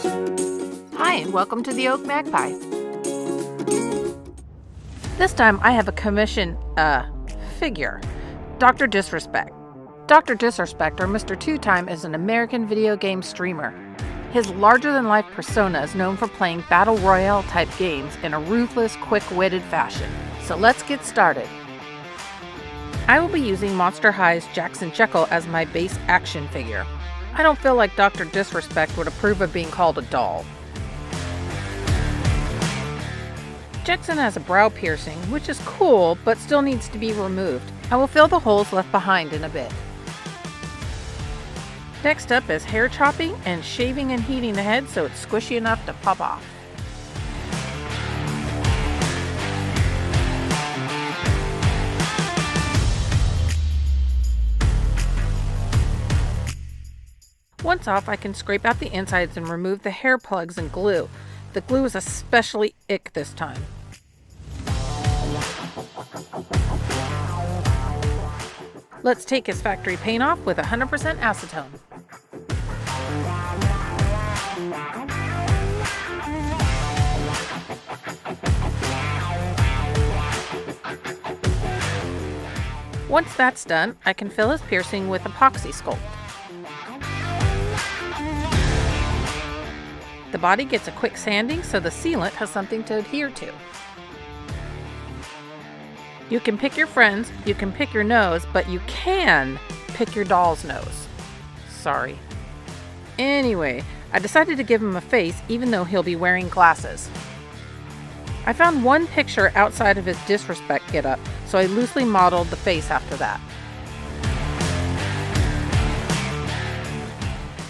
Hi, and welcome to the Oak Magpie. This time I have a commission, figure. Dr. DisRespect. Dr. DisRespect, or Mr. Two Time, is an American video game streamer. His larger-than-life persona is known for playing battle royale-type games in a ruthless, quick-witted fashion. So let's get started. I will be using Monster High's Jackson Jekyll as my base action figure. I don't feel like Dr. DisRespect would approve of being called a doll. Jackson has a brow piercing, which is cool, but still needs to be removed. I will fill the holes left behind in a bit. Next up is hair chopping and shaving and heating the head so it's squishy enough to pop off. Once off, I can scrape out the insides and remove the hair plugs and glue. The glue is especially ick this time. Let's take his factory paint off with 100% acetone. Once that's done, I can fill his piercing with epoxy sculpt. The body gets a quick sanding so the sealant has something to adhere to. You can pick your friends, you can pick your nose, but you can pick your doll's nose. Sorry. Anyway, I decided to give him a face even though he'll be wearing glasses. I found one picture outside of his DisRespect getup, so I loosely modeled the face after that.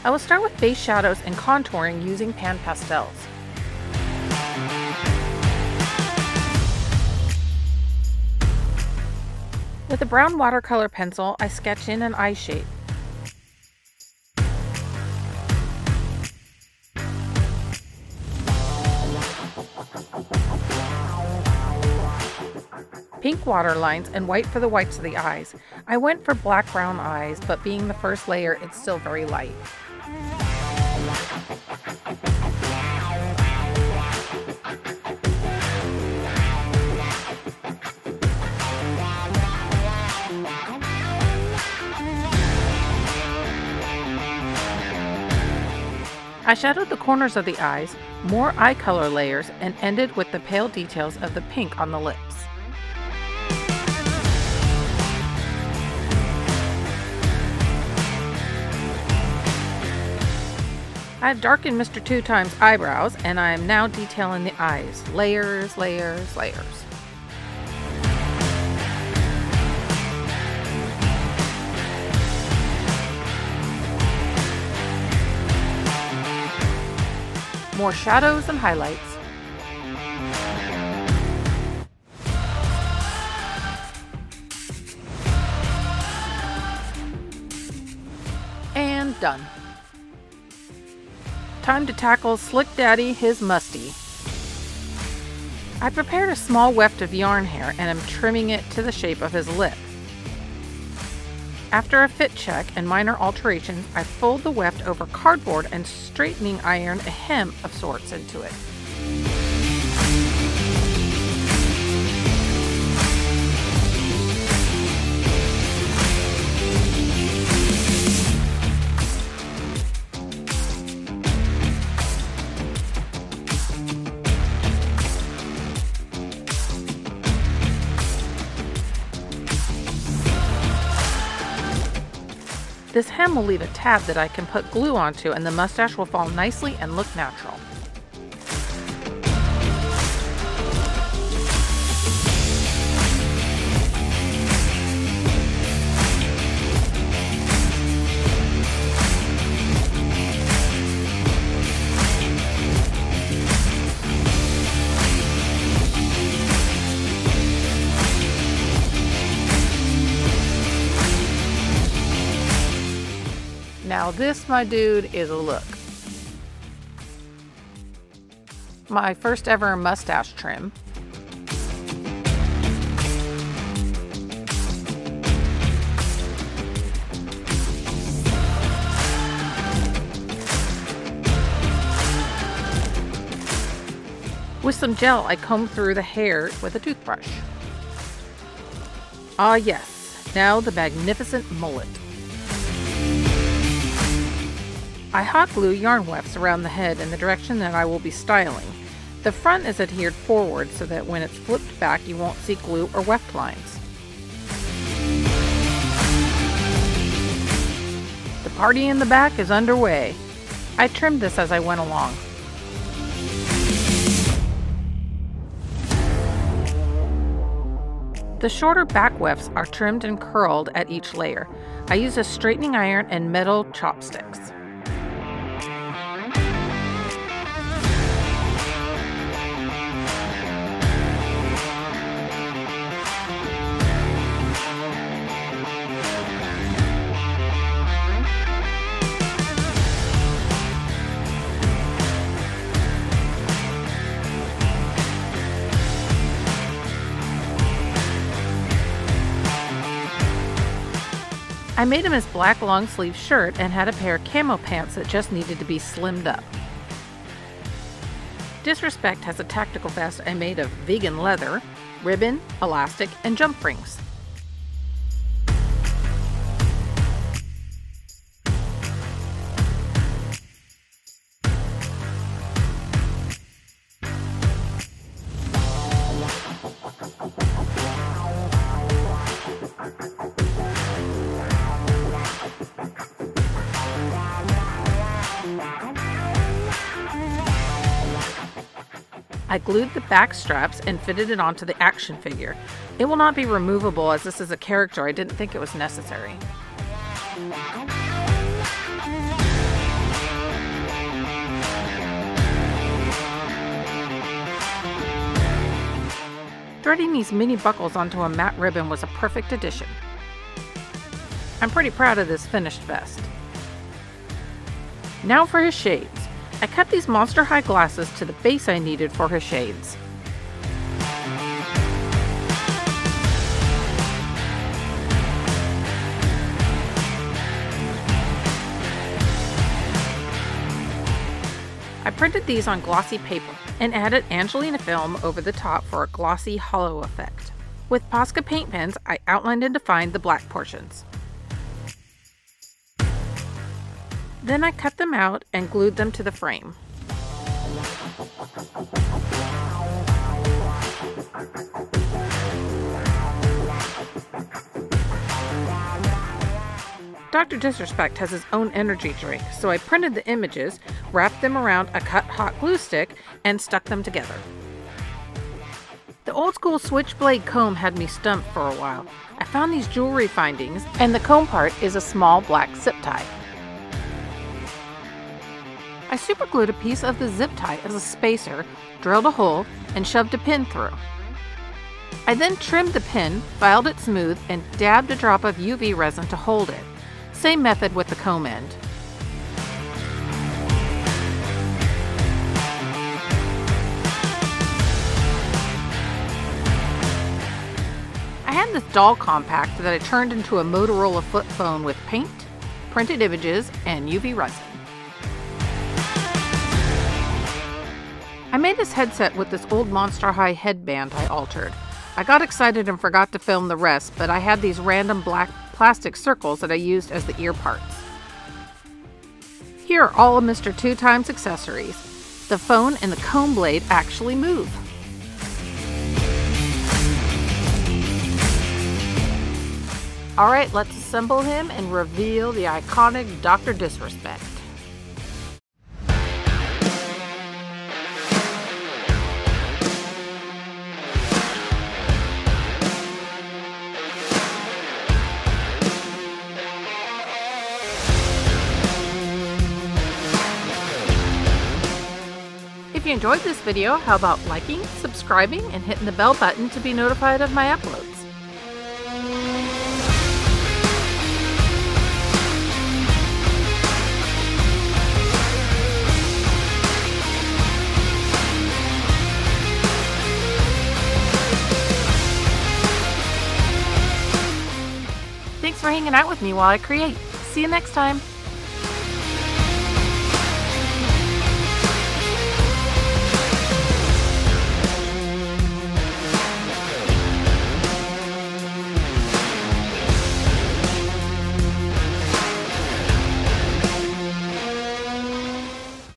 I will start with base shadows and contouring using pan pastels. With a brown watercolor pencil, I sketch in an eye shape. Pink water lines and white for the whites of the eyes. I went for black-brown eyes, but being the first layer, it's still very light. I shadowed the corners of the eyes, more eye color layers, and ended with the pale details of the pink on the lips. I've darkened Mr. Two Time's eyebrows, and I am now detailing the eyes. Layers, layers, layers. More shadows and highlights. And done. Time to tackle Slick Daddy, his musty. I prepared a small weft of yarn hair and am trimming it to the shape of his lip. After a fit check and minor alterations, I fold the weft over cardboard and straightening iron a hem of sorts into it. This hem will leave a tab that I can put glue onto, and the mustache will fall nicely and look natural. Now this, my dude, is a look. My first ever mustache trim. With some gel, I combed through the hair with a toothbrush. Ah yes, now the magnificent mullet. I hot glue yarn wefts around the head in the direction that I will be styling. The front is adhered forward so that when it's flipped back you won't see glue or weft lines. The party in the back is underway. I trimmed this as I went along. The shorter back wefts are trimmed and curled at each layer. I use a straightening iron and metal chopsticks. I made him his black long sleeve shirt and had a pair of camo pants that just needed to be slimmed up. DisRespect has a tactical vest I made of vegan leather, ribbon, elastic, and jump rings. I glued the back straps and fitted it onto the action figure. It will not be removable as this is a character. I didn't think it was necessary. Threading these mini buckles onto a matte ribbon was a perfect addition. I'm pretty proud of this finished vest. Now for his shades. I cut these monster high glasses to the base I needed for his shades. I printed these on glossy paper and added Angelina film over the top for a glossy hollow effect. With Posca paint pens, I outlined and defined the black portions. Then I cut them out and glued them to the frame. Dr. DisRespect has his own energy drink, so I printed the images, wrapped them around a cut hot glue stick, and stuck them together. The old school switchblade comb had me stumped for a while. I found these jewelry findings, and the comb part is a small black zip tie. I superglued a piece of the zip tie as a spacer, drilled a hole, and shoved a pin through. I then trimmed the pin, filed it smooth, and dabbed a drop of UV resin to hold it. Same method with the comb end. I had this doll compact that I turned into a Motorola flip phone with paint, printed images, and UV resin. I made this headset with this old Monster High headband I altered. I got excited and forgot to film the rest, but I had these random black plastic circles that I used as the ear parts. Here are all of Mr. 2Time's accessories. The phone and the comb blade actually move. Alright, let's assemble him and reveal the iconic Dr. DisRespect. If you enjoyed this video, how about liking, subscribing, and hitting the bell button to be notified of my uploads? Thanks for hanging out with me while I create. See you next time.